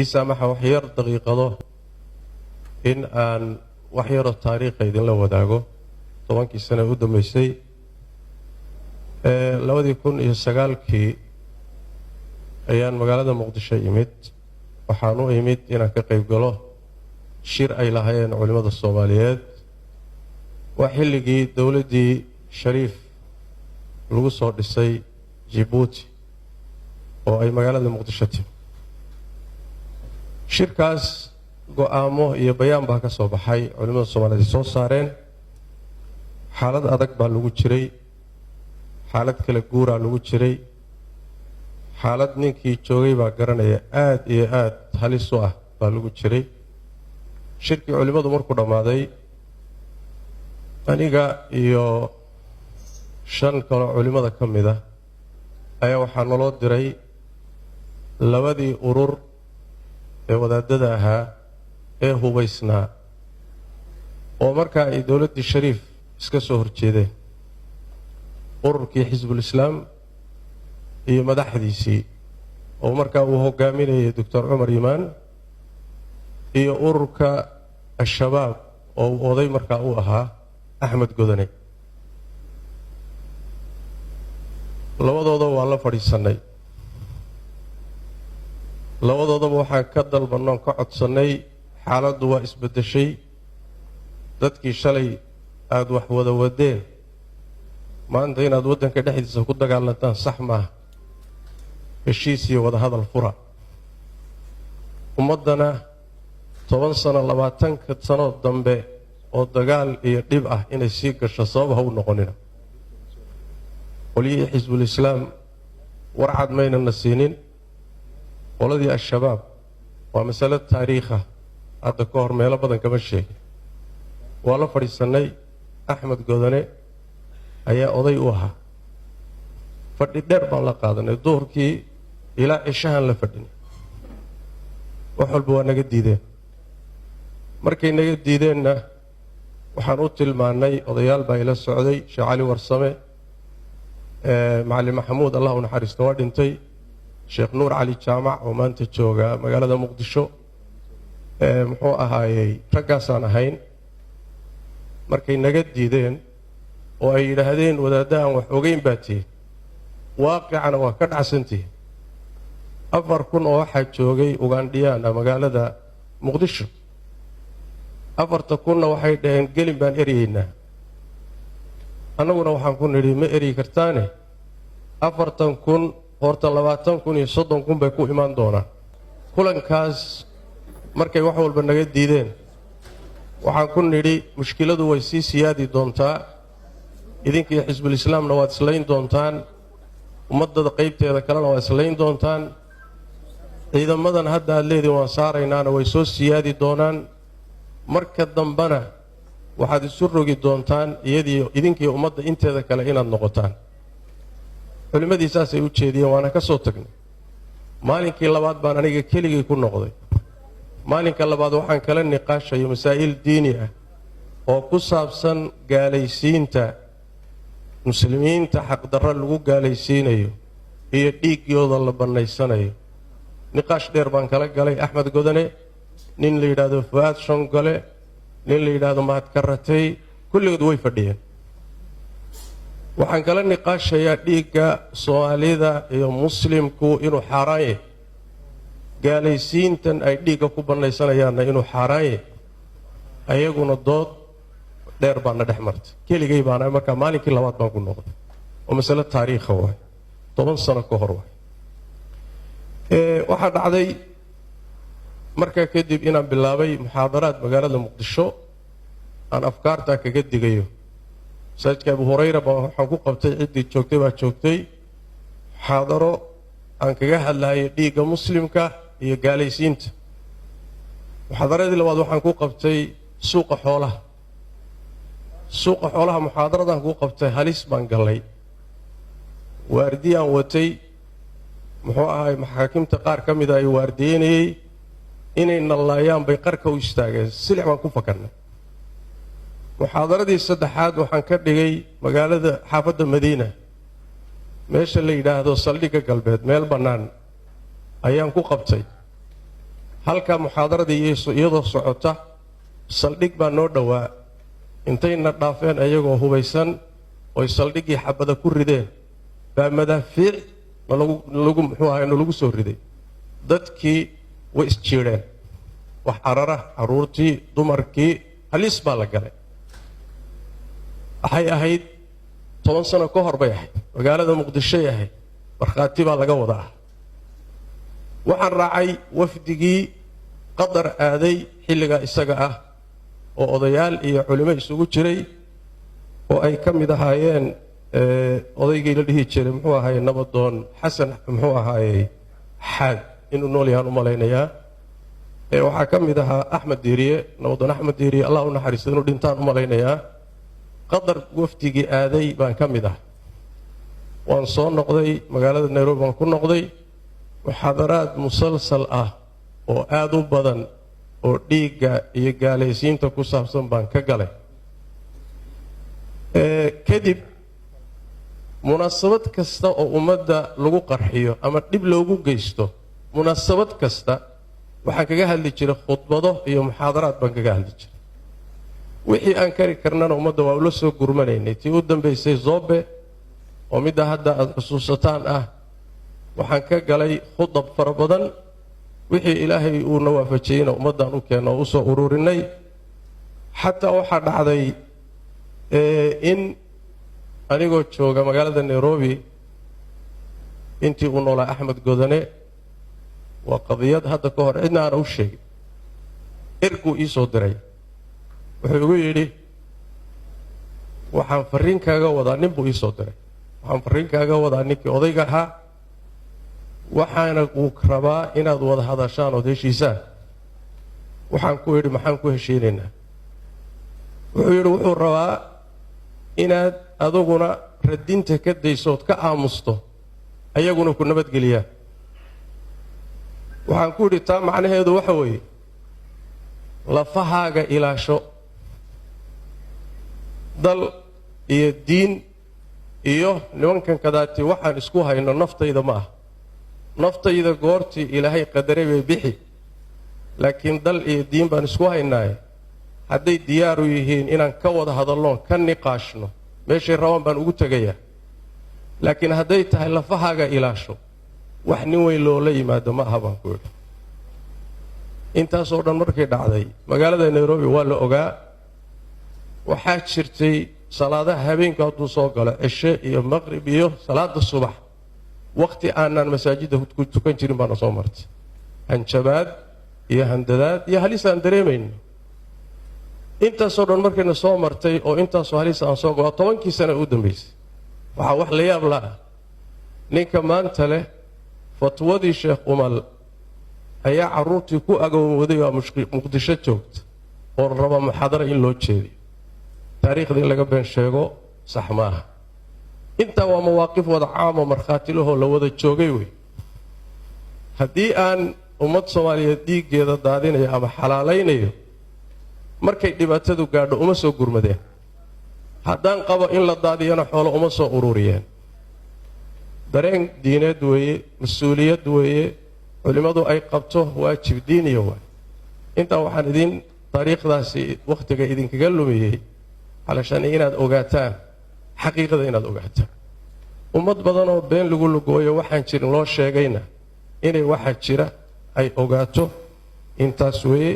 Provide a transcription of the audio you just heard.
سامح وحير دقيقة إن أن وحير التاريخ إذن لو وداقو طبعا كي سنة ودى ميسي لو دي يكون يساقال كي أيان مقالة مقدشة يميت وحانو يميت إنا كقيب قلوه شير أي لهايان علماء الصوماليات وحلقي دولدي شريف لغو ديسي جيبوتي oo ay magaalada Muqdisho timi shirkaas go'aamo iyo bayaan baa ka soo baxay culimada Soomaaliyeed soo saareen xaalad adag baa lagu jiray xaalad kala guura lagu jiray xaalad ninkii joogay baa garanaya aad iyo aad halis u ah baa lagu jiray shirkii culimadu markuu dhamaaday aniga iyo shan kale culimada kamid ah ayaa waxaa naloo diray labadii urur ee wadaadada ahaa ee hubaysnaa oo markaa ay dowladdii shariif iska soo horjeedeen ururkii xisbul islaam iyo madaxdiisii oo markaa uu hogaaminayay doctor Umar Imaan iyo ururka al-shabaab oo uu oday markaa u ahaa Axmed Godane labadooda waa la fadhiisanay labadoodaba waxaan ka dalbanay ka codsanay xaaladdu waa isbedeshay dadkii shalay aad wax wada wadeen maanta inaad wadanka dhexdiisa ku dagaalantaan sax ma heshiis iyo wada hadal fura ummadana 10 sano 20 sano dambe oo dagaal iyo dhib ah inay sii gasho sabab ha u noqonina ولي حزب الإسلام ورعد مين النسينين ولدي الشباب ومسألة تاريخه هذا كور ميلا بدن كما الشيء ولا فريسني أحمد قدني أيا أضيئوها فردي درب على قادنا الظهر كي إلى إشهان لفردني وحلبوا نجد ديدين مركي نجد ديدين وحنوت المعني أضيال بايلا السعودي شعالي ورسمه معلم محمود الله ونحرس نواد انتي شيخ نور علي جامع وما انت جوغا مقالة مقدشو محوء هاي رقاسان هين مركي نقد ديدين وأي لهدين ودادان وحوقين باتي واقعنا وكد عسنتي أفر كن واحد جوغي وغانديانا مقالة مقدشو أفر تكون واحد دين قلم بان إرينا annaguna waxaan ku nidhi ma eri kartaane 40 kun horta 20 kun iyo 30 kun bay ku imaan doonaan kulankaas markay wax walba naga diideen waxaan ku nidhi mushkiladu way sii siyaadi doontaa idinkii xisbul islaamna waad islayn doontaan ummadda qaybteeda kalena waad islayn doontaan ciidamadan hadda aad leediin waan saaraynaana way soo siyaadi doonaan marka dambana waxaad isu rogi doontaan idinkii ummadda inteeda kale inaad noqotaan culimadii saasay u jeediyeen waana ka soo tagnay maalinkii labaad baan aniga keligii ku noqday maalinka labaad waxaan kala niqaashayo masaa'il diini ah oo ku saabsan gaalaysiinta muslimiinta xaqdarro lagu gaalaysiinayo iyo dhiiggooda la bannaysanayo niqaash dheer baan kala galay Axmed Godane nin la yidhaahdo Fuaad Shongole nin la yidhaahdo mahad karatay kulligood way fadhiyeen waxaan kala niqaashayaa dhiigga Soomaalida iyo muslimku inuu xaaraan yahay gaalaysiintan ay dhiigga ku bannaysanayaanna inuu xaaraan yahay ayaguna dood dheer baana dhex martay keligay baana markaa maalinkii labaad baan ku noqday oo mas'alo taariikha waay 10 sano ka hor waay waxaa dhacday markaa kadib inaan bilaabay muxaadaraad magaalada Muqdisho aan afkaarta kaga digayo masaajidka Abu Hurayra waxaan ku qabtay cidii joogtay baa joogtay muxaadaro aan kaga hadlaayay dhiigga muslimka iyo gaalaysiinta muxaadaradii labaad waxaan ku qabtay suuqa xoolaha muxaadaradan ku qabtay halis baan galay waardiyaan watay muxuu ahay maxaakimta qaar ka mid ah ay waardiyeynayay inay nallaayaan bay qarka u istaageen silix baan ku fakarnay muxaadaradii saddexaad waxaan ka dhigay magaalada xaafadda Madiina meesha la yiraahdo saldhigga galbeed meel bannaan ayaan ku qabtay halka muxaadaradii iyadoo socota saldhig baa noo dhowaa intayna dhaafeen ayagoo hubaysan oo saldhigii xabada ku rideen baa madaafiic lagu soo riday dadkii way isjiireen wax carara caruurtii dumarkii halis baa la galay waxay ahayd 10 sano ka hor bay ahayd magaalada muqdisho ahayd markhaati baa laga wadaa waxaan raacay wafdigii qadar aaday xilliga isaga ah oo odayaal iyo culimo isugu jiray oo ay ka mid ahaayeen odaygii la dhihi jiray muxuu ahaayey nabadoon xasan muxuu ahaayey xaad inuu nool yahaan u malaynayaa waxaa ka mid ahaa axmed diiriye nabadoon axmed diiriye allah u naxariisto inuu dhintaan u malaynayaa qadar wafdigii aaday baan ka mid ah waan soo noqday magaalada nairobi baan ku noqday muxaadaraad musalsal ah oo aad u badan oo dhiigga iyo gaalaysiinta ku saabsan baan ka galay kadib munaasabad kasta oo ummadda lagu qarxiyo ama dhib loogu geysto munaasabad kasta waxaan kaga hadli jiray khudbado iyo muxaadaraad baan kaga hadli jiray wixii aan kari karnana ummadda waa ula soo gurmanaynay tii u dambaysay zobe oo midda hadda aad xusuusataan ah waxaan ka galay khudab fara badan wixii ilaahay uuna waafajiyeyna ummaddan u keenno oo u soo ururinay xataa waxaa dhacday in anigoo jooga magaalada nairobi intii uu noolaa axmed godane waa qadiyad hadda ka hor cidna aana u sheegin erguu ii soo diray wuxuu igu yidhi waxaan farriin kaaga wadaa nin buu ii soo diray waxaan farriin kaaga wadaa ninkii odayga ahaa waxaana uu rabaa inaad wada hadashaan ood heshiisaan waxaan ku yidhi maxaan ku heshiinaynaa wuxuu yidhi wuxuu rabaa inaad aduguna radinta ka daysood ka aamusto ayaguna ku nabadgeliyaan waxaan ku yidhi taa macnaheedu waxa weeye lafahaaga ilaasho dal iyo diin iyo nimankan kadaati waxaan isku hayno naftayda ma ah naftayda goortii ilaahay qadaray bay bixi laakiin dal iyo diin baan isku haynaaye hadday diyaaru yihiin inaan ka wada hadalloon ka niqaashno meeshay rabaan baan ugu tegayaa laakiin hadday tahay lafahaaga ilaasho wax nin weyn loola yimaado ma aha baan ku yidhi intaasoo dhan markay dhacday magaalada nairobi waa la ogaa waxaa jirtay salaadaha habeenka hadduu soo galo cishe iyo maqrib iyo salaada subax waqti aanaan masaajidda ku tukan jirin baana soo martay hanjabaad iyo handadaad iyo halis aan dareemayno intaasoo dhan markayna soo martay oo intaasoo halis aan soo galo 10kii sano u dambaysay waxaa wax la yaab la-ah ninka maanta leh fatwadii sheekh umal ayaa carruurtii ku agawooday waa muqdisho joogta oo raba muxaadara in loo jeediyo taariikhda in laga been sheego sax maaha intaa waa mawaaqif wada caamo markhaatilahoo la wada joogay wey haddii aan ummad soomaaliyeed dhiiggeeda daadinayo ama xalaalaynayo markay dhibaatadu gaadho uma soo gurmadeen haddaan qabo in la daadiyana xoolo uma soo ururiyeen dareen diineed weeye mas-uuliyad weeye culimmadu ay qabto waajib diiniya waay intaa waxaan idin taariikhdaasi wakhtiga idinkaga lumiyey علشان inaad ogaataan xaqiiqada inaad ogaataan ummad badan oo been lagu lugooyo waxaan jirin loo sheegayna inay waxa jira ay ogaato intaas weeye